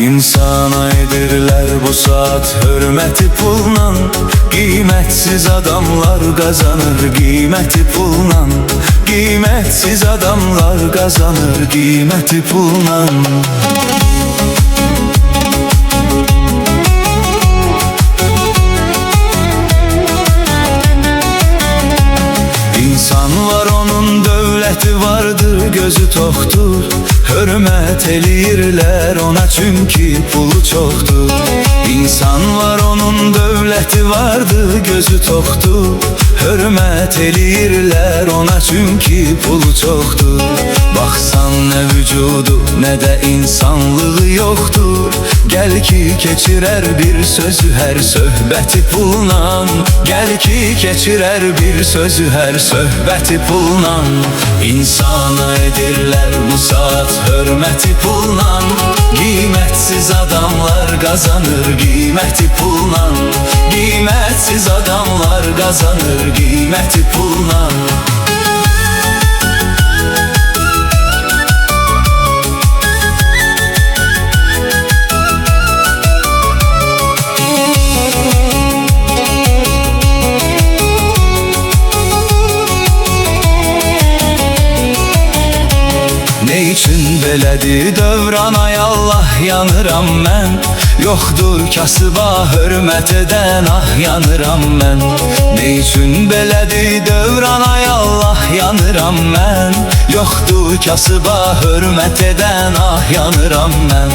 İnsana edirlər bu saat hörməti pulla, qiymətsiz adamlar qazanır qiyməti pulla, qiymətsiz adamlar qazanır qiyməti pulla. İnsan var, onun dövləti vardır, gözü toxdur. Hörmət eləyirlər ona çünki pulu çoxdur. İnsan var, onun dövləti vardır, gözü toxdur. Hörmət eləyirlər ona çünki pulu çoxdur. Baxsan nə vücudu, nə də insanlığı yoxdur. Gəl ki keçirər bir sözü hər söhbəti pulla, gəl ki keçirər bir sözü hər söhbəti pulla. İnsana edirlər bu saat hörməti pulla, qiymətsiz adamlar qazanır qiyməti pulla, qiymətsiz adamlar qazanır qiyməti pulla. Ne üçün belədir dövran, ay Allah yanıram mən. Yoxdur kasıba hörmət edən, ah yanıram mən. Ne üçün belədir dövran, ay Allah yanıram mən. Yoxdur kasıba hörmət edən, ah yanıram mən.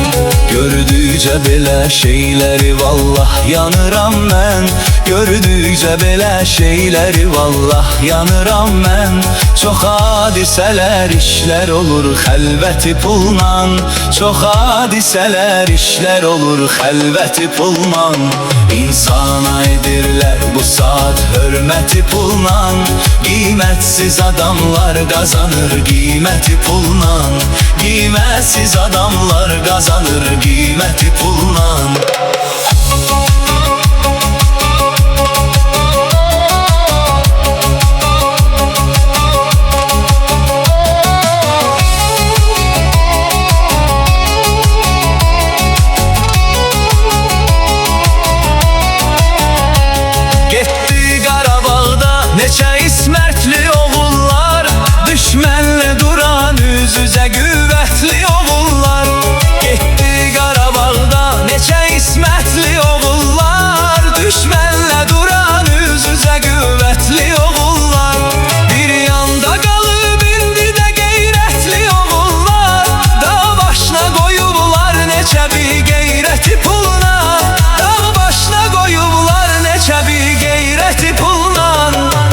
Gördükcə belə şeyləri vallah yanıram mən. Gördükcə belə şeyləri vallah yanıram mən. Çox hadisələr işlər olur xəlvəti pulla, çox hadisələr işlər olur xəlvəti pulla. İnsana edirlər bu saat hörməti pulla, qiymətsiz adamlar qazanır qiyməti pulla, qiymətsiz adamlar qazanır qiyməti pulla. Neçə ismərtli oğullar, düşmənlə duran üz-üzə qüvvətli oğullar. Getdi Qarabağda neçə ismərtli oğullar, düşmənlə duran üz-üzə qüvvətli oğullar. Bir yanda qalıb indi də qeyrətli oğullar, dağ başına qoyublar neçə bir qeyrəti puluna, dağ başına qoyublar neçə bir qeyrəti puluna.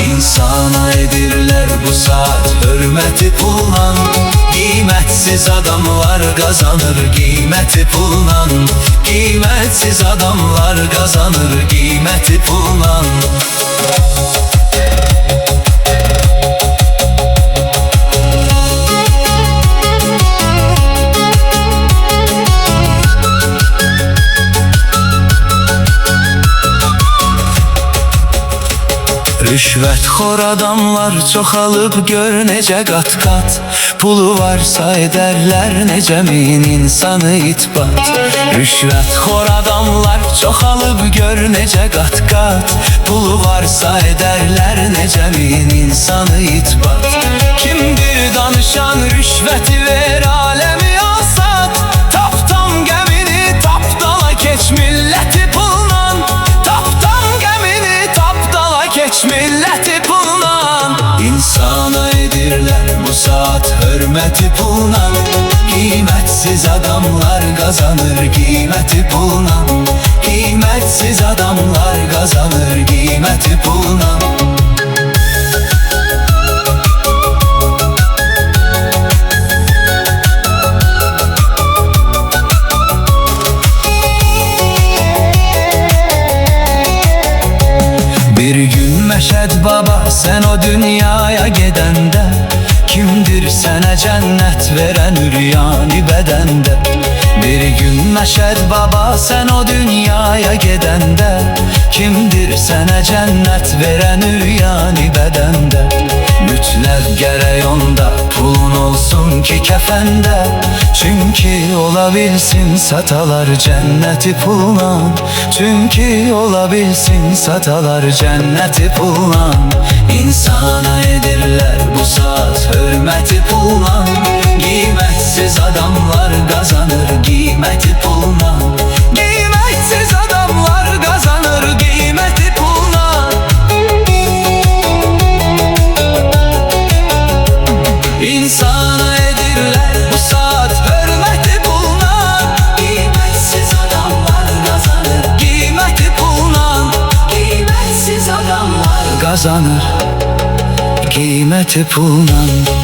İnsana edirlər bu saat hörməti pulla, qiymətsiz adamlar qazanır qiyməti pulla, qiymətsiz adamlar qazanır qiyməti pulla. Rüşvətxor adamlar çoxalıb gör necə qat-qat, pulu varsa edərlər necə min insanı itbat. Rüşvətxor adamlar çoxalıb gör necə qat-qat, pulu varsa edərlər necə min insanı itbat. Kimdir danışan rüşvəti ver aləmi asat, taptam gəmini tapdala keç milləti pulla, taptam gəmini tapdala keç milləti pulla. İnsana edirlər bu saat hörməti pulla, qiymətsiz adamlar qazanır qiyməti pulla, qiymətsiz adamlar qazanır qiyməti pulla. Bir gün Məşəd baba sən o dünyaya gedəndə, kimdir sənə cənnət verən üryanı bədəndə. Bir gün Məşəd baba sən o dünyaya gedəndə, kimdir sənə cənnət verən üryanı bədəndə. Bütlər gərək onda pulun olsun ki kəfəndə. Çünki ola bilsin satalar cənnəti pulla. Çünki ola bilsin satalar cənnəti pulla. İnsana edirlər bu saat hörməti pulla. Qiymətsiz adamlar qazanır qiyməti pulla. Qiymətsiz adamlar qazanır qiyməti pulla. İnsana edirlər bu saat hörməti pulla. Qiymətsiz adamlar qazanır qiyməti pulla. Qiymətsiz adamlar qazanır qiyməti pulla.